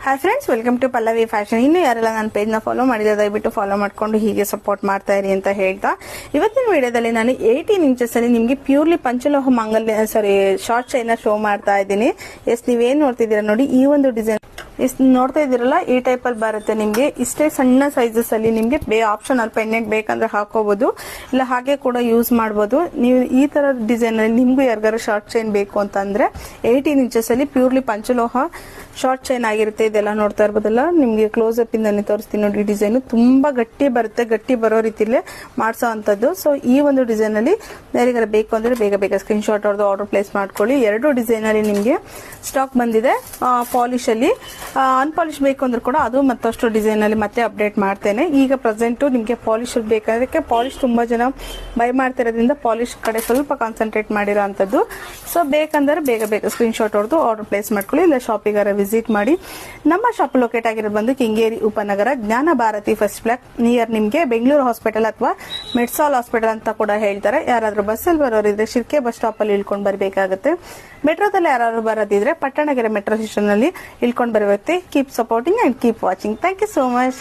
Hi friends, welcome to Pallavi fashion. ಇನ್ನು ಯಾರೆಲ್ಲ ನನ್ನ ಪೇಜ್ ನ ಫಾಲೋ ಮಾಡಿದ್ರೆ ದಯವಿಟ್ಟು ಫಾಲೋ ಮಾಡ್ಕೊಂಡು ಹೀಗೆ ಸಪೋರ್ಟ್ ಮಾಡ್ತಾ ಇರಿ ಅಂತ ಹೇಳ್ತಾ, ಇವತ್ತಿನ ವಿಡಿಯೋದಲ್ಲಿ ನಾನು 18 ಇಂಚಸ್ ಅಲ್ಲಿ ನಿಮ್ಗೆ ಪ್ಯೂರ್ಲಿ ಪಂಚಲೋಹ ಶಾರ್ಟ್ ಚೈನ್ ಶೋ ಮಾಡ್ತಾ ಇದ್ದೀನಿ. ಎಸ್, ನೀವೇನ್ ನೋಡ್ತಿದ್ದೀರಾ ನೋಡಿ, ಈ ಒಂದು ಡಿಸೈನ್ ನೋಡ್ತಾ ಇದೀರಲ್ಲ, ಈ ಟೈಪ್ ಅಲ್ಲಿ ಬರುತ್ತೆ. ನಿಮ್ಗೆ ಇಷ್ಟೇ ಸಣ್ಣ ಸೈಜಸ್ ಅಲ್ಲಿ ನಿಮ್ಗೆ ಆಪ್ಷನಲ್ ಪೆಂಡೆಂಟ್ ಬೇಕಂದ್ರೆ ಹಾಕೋಬಹುದು, ಇಲ್ಲ ಹಾಗೆ ಕೂಡ ಯೂಸ್ ಮಾಡಬಹುದು. ನೀವು ಈ ತರ ಡಿಸೈನ್ ಅಲ್ಲಿ ನಿಮ್ಗೂ ಯಾರಿಗಾರು ಶಾರ್ಟ್ ಚೈನ್ ಬೇಕು ಅಂತಂದ್ರೆ 18 ಇಂಚಸ್ ಅಲ್ಲಿ ಪ್ಯೂರ್ಲಿ ಪಂಚಲೋಹ ಶಾರ್ಟ್ ಚೈನ್ ಆಗಿರುತ್ತೆ. ಇದೆಲ್ಲ ನೋಡ್ತಾ ಇರ್ಬೋದಲ್ಲ, ನಿಮ್ಗೆ ಕ್ಲೋಸ್ ಅಪ್ ಇಂದಾನೆ ತೋರಿಸ್ತೀನಿ ನೋಡಿ. ಡಿಸೈನ್ ತುಂಬಾ ಗಟ್ಟಿ ಬರುತ್ತೆ, ಗಟ್ಟಿ ಬರೋ ರೀತಿಲೇ ಮಾಡ್ಸೋ ಅಂತದ್ದು. ಸೊ ಈ ಒಂದು ಡಿಸೈನ್ ಅಲ್ಲಿ ಯಾರಿಗಾರ ಬೇಕು ಅಂದ್ರೆ ಬೇಗ ಬೇಗ ಸ್ಕ್ರೀನ್ ಶಾಟ್ ಹೊಡೆದು ಆರ್ಡರ್ ಪ್ಲೇಸ್ ಮಾಡ್ಕೊಳ್ಳಿ. ಎರಡು ಡಿಸೈನ್ ಅಲ್ಲಿ ನಿಮ್ಗೆ ಸ್ಟಾಕ್ ಬಂದಿದೆ. ಪಾಲಿಶ್ ಅಲ್ಲಿ ಅನ್ಪಾಲಿಶ್ ಬೇಕು ಅಂದ್ರೆ ಕೂಡ ಅದು ಮತ್ತಷ್ಟು ಡಿಸೈನ್ ಅಲ್ಲಿ ಮತ್ತೆ ಅಪ್ಡೇಟ್ ಮಾಡ್ತೇನೆ. ಈಗ ಪ್ರೆಸೆಂಟ್ ನಿಮ್ಗೆ ಪಾಲಿಶ್ ಬೇಕಾದ್ರೆ ಪಾಲಿಶ್ ತುಂಬಾ ಜನ ಬೈ ಮಾಡ್ತಿರೋದ್ರಿಂದ ಪಾಲಿಶ್ ಕಡೆ ಸ್ವಲ್ಪ ಕಾನ್ಸಂಟ್ರೇಟ್ ಮಾಡಿರೋ ಅಂತದ್ದು. ಸೊ ಬೇಕಂದ್ರೆ ಬೇಗ ಬೇಗ ಸ್ಕ್ರೀನ್ ಶಾಟ್ ಹೊಡೆದು ಆರ್ಡರ್ ಪ್ಲೇಸ್ ಮಾಡ್ಕೊಳ್ಳಿ, ಇಲ್ಲ ಶಾಪಿಗಾರ ವಿಸಿಟ್ ಮಾಡಿ. ನಮ್ಮ ಶಾಪ್ ಲೊಕೇಟ್ ಆಗಿರೋದು ಬಂದು ಕೆಂಗೇರಿ ಉಪನಗರ, ಜ್ಞಾನ ಭಾರತಿ ಫಸ್ಟ್ ಬ್ಲಾಕ್ ನಿಯರ್ ನಿಮ್ಗೆ ಬೆಂಗಳೂರು ಹಾಸ್ಪಿಟಲ್ ಅಥವಾ ಮೆಡ್ಸಾಲ್ ಹಾಸ್ಪಿಟಲ್ ಅಂತ ಕೂಡ ಹೇಳ್ತಾರೆ. ಯಾರಾದ್ರೂ ಬಸ್ಸಲ್ಲಿ ಬರೋರಿದ್ರೆ ಶಿರ್ಕೆ ಬಸ್ ಸ್ಟಾಪ್ ಅಲ್ಲಿ ಇಳ್ಕೊಂಡು ಬರಬೇಕಾಗುತ್ತೆ. ಮೆಟ್ರೋದಲ್ಲಿ ಯಾರಾದ್ರೂ ಬರೋದಿದ್ರೆ ಪಟ್ಟಣಗೆರೆ ಮೆಟ್ರೋ ಸ್ಟೇಷನ್ ಅಲ್ಲಿ ಇಳ್ಕೊಂಡು ಬರಬೇಕು. Keep supporting and keep watching. Thank you so much.